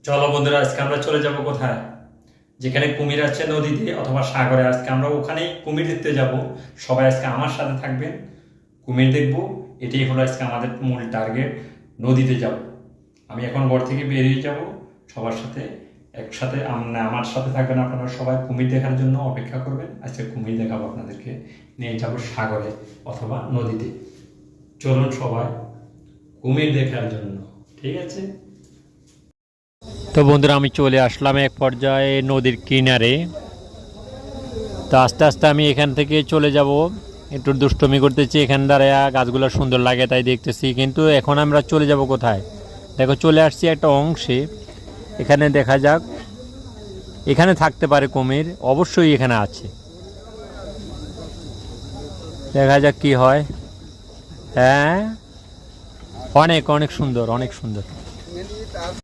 চলো বন্ধুরা, আজকে আমরা চলে যাব কোথায়? যেখানে কুমির আছে নদীতে অথবা সাগরে, আজকে আমরা ওখানেই কুমির দেখতে যাব। সবাই আজকে আমার সাথে থাকবেন, কুমির দেখব। এটাই হলো আজকে আমাদের মূল টার্গেট, নদীতে যাব। আমি এখন ঘর থেকে বেরিয়ে যাব সবার সাথে একসাথে। আমার সাথে থাকবেন আপনারা সবাই, কুমির দেখার জন্য অপেক্ষা করবেন। আজকে কুমির দেখাবো আপনাদেরকে, নিয়ে যাব সাগরে অথবা নদীতে। চলুন সবাই কুমির দেখার জন্য, ঠিক আছে? তো বন্ধুরা, আমি চলে আসলাম এক পর্যায়ে নদীর কিনারে। তো আস্তে আস্তে আমি এখান থেকে চলে যাব। একটু দুষ্টমি করতেছি, এখান দাঁড়ায় গাছগুলো সুন্দর লাগে তাই দেখতেছি। কিন্তু এখন আমরা চলে যাব কোথায়? দেখো, চলে আসছি একটা অংশে। এখানে দেখা যাক, এখানে থাকতে পারে কুমির, অবশ্যই এখানে আছে। দেখা যাক কি হয়। হ্যাঁ, অনেক অনেক সুন্দর, অনেক সুন্দর।